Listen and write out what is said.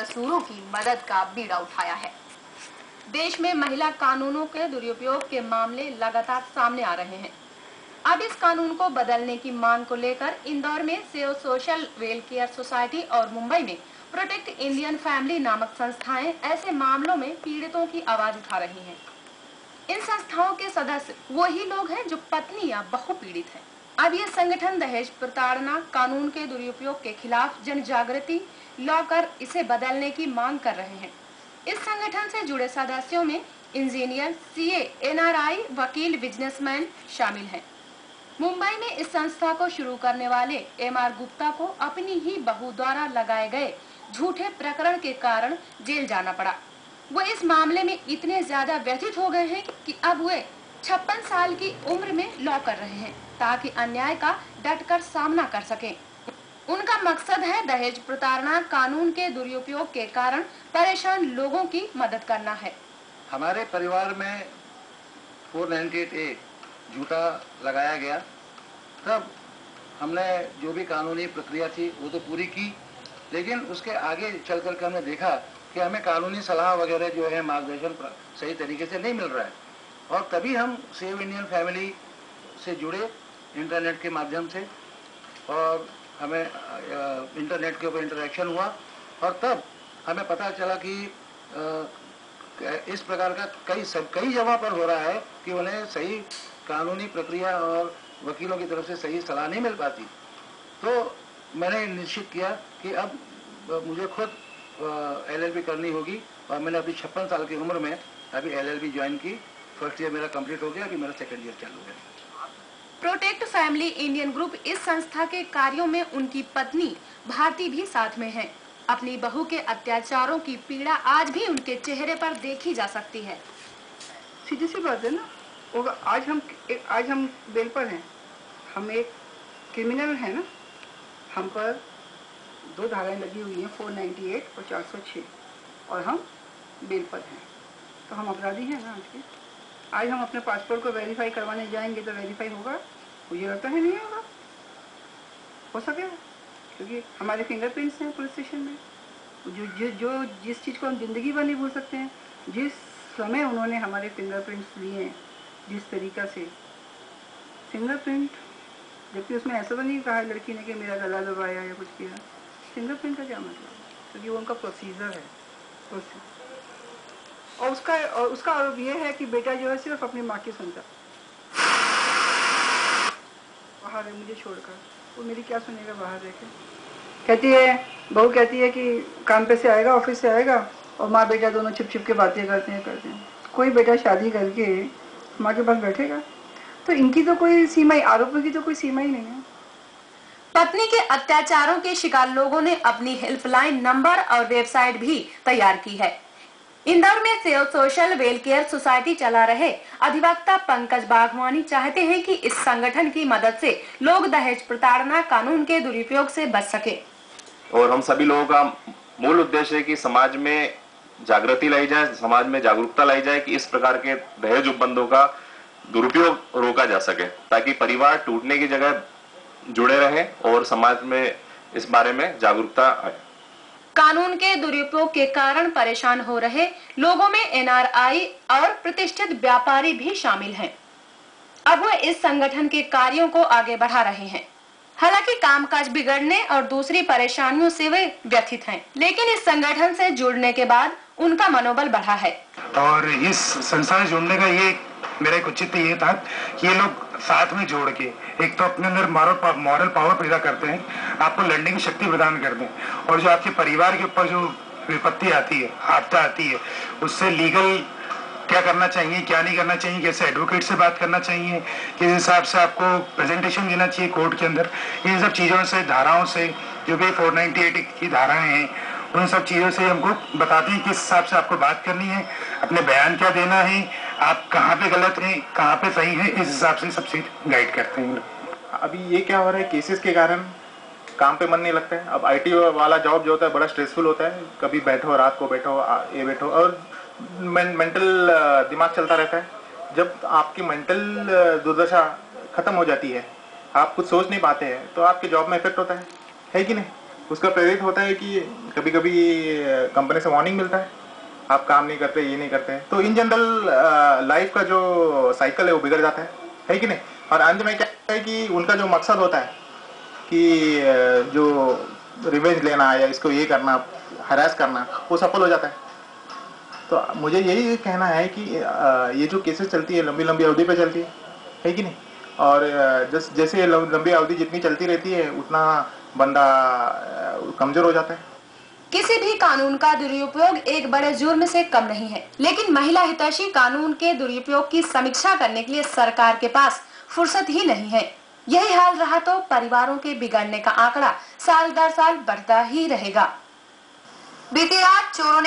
बेकसूरों की मदद का बीड़ा उठाया है। देश में महिला कानूनों के दुरुपयोग के मामले लगातार सामने आ रहे हैं। अब इस कानून को बदलने की मांग को लेकर इंदौर में सेव सोशल वेलफेयर सोसाइटी और मुंबई में प्रोटेक्ट इंडियन फैमिली नामक संस्थाएं ऐसे मामलों में पीड़ितों की आवाज उठा रही हैं। इन संस्थाओं के सदस्य वही लोग हैं जो पत्नी या बहु पीड़ित हैं। अब ये संगठन दहेज प्रताड़ना कानून के दुरुपयोग के खिलाफ जन जागृति लाकर इसे बदलने की मांग कर रहे हैं। इस संगठन से जुड़े सदस्यों में इंजीनियर, सीए, एनआरआई, वकील, बिजनेसमैन शामिल हैं। मुंबई में इस संस्था को शुरू करने वाले एमआर गुप्ता को अपनी ही बहू द्वारा लगाए गए झूठे प्रकरण के कारण जेल जाना पड़ा। वो इस मामले में इतने ज्यादा व्यथित हो गए हैं कि अब वे 56 साल की उम्र में लॉ कर रहे हैं ताकि अन्याय का डटकर सामना कर सकें। उनका मकसद है दहेज प्रताड़ना कानून के दुरुपयोग के कारण परेशान लोगों की मदद करना है। हमारे परिवार में 498A झूठा लगाया गया, तब हमने जो भी कानूनी प्रक्रिया थी वो तो पूरी की, लेकिन उसके आगे चल करके हमने देखा कि हमें कानूनी सलाह वगैरह जो है मार्गदर्शन सही तरीके से नहीं मिल रहा है। और तभी हम सेव इंडियन फैमिली से जुड़े इंटरनेट के माध्यम से, और हमें इंटरनेट के ऊपर इंटरेक्शन हुआ और तब हमें पता चला कि इस प्रकार का कई जगह पर हो रहा है कि उन्हें सही कानूनी प्रक्रिया और वकीलों की तरफ से सही सलाह नहीं मिल पाती। तो मैंने निश्चित किया कि अब मुझे खुद LLB करनी होगी और मैंने अभी 56 साल की उम्र में अभी LLB ज्वाइन की। फर्स्ट ईयर मेरा कंप्लीट हो गया, अभी मेरा सेकंड ईयर चालू है। प्रोटेक्ट फैमिली इंडियन ग्रुप इस संस्था के कार्यों में उनकी पत्नी भारती भी साथ में है। अपनी बहू के अत्याचारों की पीड़ा आज भी उनके चेहरे पर देखी जा सकती है। सीधी सी बात है ना, आज हम बेल पर हैं, हम एक क्रिमिनल है ना, हम पर 2 धाराएं लगी हुई हैं, 498 और 406, और हम बेल पर हैं, तो हम अपराधी हैं ना। आज हम अपने पासपोर्ट को वेरीफाई करवाने जाएंगे तो वेरीफाई होगा? मुझे लगता है नहीं होगा। हो सकेगा क्योंकि हमारे फिंगरप्रिंट्स हैं पुलिस स्टेशन में। जिस चीज़ को हम जिंदगी भर नहीं भूल सकते हैं, जिस समय उन्होंने हमारे फिंगरप्रिंट्स लिए, जिस तरीका से फिंगरप्रिंट, जबकि उसमें ऐसा तो नहीं कहा लड़की ने कि मेरा गला दबाया या कुछ किया। फिंगरप्रिंट का क्या मतलब? क्योंकि वो उनका प्रोसीजर है और उसका आरोप ये है कि बेटा जो है सिर्फ अपनी माँ की सुनता, बाहर है मुझे छोड़कर, वो मेरी क्या सुनेगा बाहर रहकर। कहती है, बहू कहती है कि काम पे से आएगा, ऑफिस से आएगा, और माँ बेटा दोनों छिप के बातें करते हैं। कोई बेटा शादी करके माँ के पास बैठेगा? तो इनकी तो कोई सीमा, आरोपों की तो कोई सीमा ही नहीं है। पत्नी के अत्याचारों के शिकार लोगों ने अपनी हेल्पलाइन नंबर और वेबसाइट भी तैयार की है। इंदौर में सेव सोशल वेलफेयर सोसाइटी चला रहे अधिवक्ता पंकज बागवानी चाहते हैं कि इस संगठन की मदद से लोग दहेज प्रताड़ना कानून के दुरुपयोग से बच सके। और हम सभी लोगों का मूल उद्देश्य है कि समाज में जागृति लाई जाए, समाज में जागरूकता लाई जाए कि इस प्रकार के दहेज उपबंधों का दुरुपयोग रोका जा सके, ताकि परिवार टूटने की जगह जुड़े रहें और समाज में इस बारे में जागरूकता आए। कानून के दुरुपयोग के कारण परेशान हो रहे लोगों में एनआरआई और प्रतिष्ठित व्यापारी भी शामिल हैं। अब वह इस संगठन के कार्यों को आगे बढ़ा रहे हैं। हालांकि कामकाज बिगड़ने और दूसरी परेशानियों से वे व्यथित हैं, लेकिन इस संगठन से जुड़ने के बाद उनका मनोबल बढ़ा है। और इस संस्था से जुड़ने का ये मेरा एक उचित ये था कि ये लोग साथ में जोड़ के एक तो अपने अंदर मॉरल पावर पैदा करते हैं, आपको लड़ने की शक्ति प्रदान करते हैं, और जो आपके परिवार के ऊपर जो विपत्ति आती है, आपदा आती है, उससे लीगल क्या करना चाहिए, क्या नहीं करना चाहिए, कैसे एडवोकेट से बात करना चाहिए, किस हिसाब से आपको प्रेजेंटेशन देना चाहिए कोर्ट के अंदर, इन सब चीज़ों से, धाराओं से, जो भी 498 की धाराएं हैं, उन सब चीज़ों से हमको बताते हैं किस हिसाब से आपको बात करनी है, अपने बयान क्या देना है, आप कहाँ पे गलत हैं, कहाँ पे सही है, इस हिसाब से सब चीज गाइड करते हैं। अभी ये क्या हो रहा है, केसेस के कारण काम पे मन नहीं लगता है। अब IT वाला जॉब जो होता है बड़ा स्ट्रेसफुल होता है, कभी बैठो, रात को बैठो, ये बैठो, और मेंटल दिमाग चलता रहता है। जब आपकी मेंटल दुर्दशा खत्म हो जाती है, आप कुछ सोच नहीं पाते हैं, तो आपके जॉब में इफेक्ट होता है कि नहीं? उसका प्रेरित होता है कि कभी कभी कंपनी से वार्निंग मिलता है, आप काम नहीं करते, ये नहीं करते, तो इन जनरल लाइफ का जो साइकिल है वो बिगड़ जाता है कि नहीं। और अंत में क्या है कि उनका जो मकसद होता है कि जो रिवेंज लेना या इसको ये करना, हरास करना, वो सफल हो जाता है। तो मुझे यही कहना है कि ये जो केसेस चलती है लंबी लंबी अवधि पे चलती है कि नहीं। और जैसे लंबी अवधि जितनी चलती रहती है उतना बंदा कमजोर हो जाता है। किसी भी कानून का दुरुपयोग एक बड़े जुर्म से कम नहीं है, लेकिन महिला हितैषी कानून के दुरुपयोग की समीक्षा करने के लिए सरकार के पास फुर्सत ही नहीं है। यही हाल रहा तो परिवारों के बिगड़ने का आंकड़ा साल दर साल बढ़ता ही रहेगा। बीती रात चोरों ने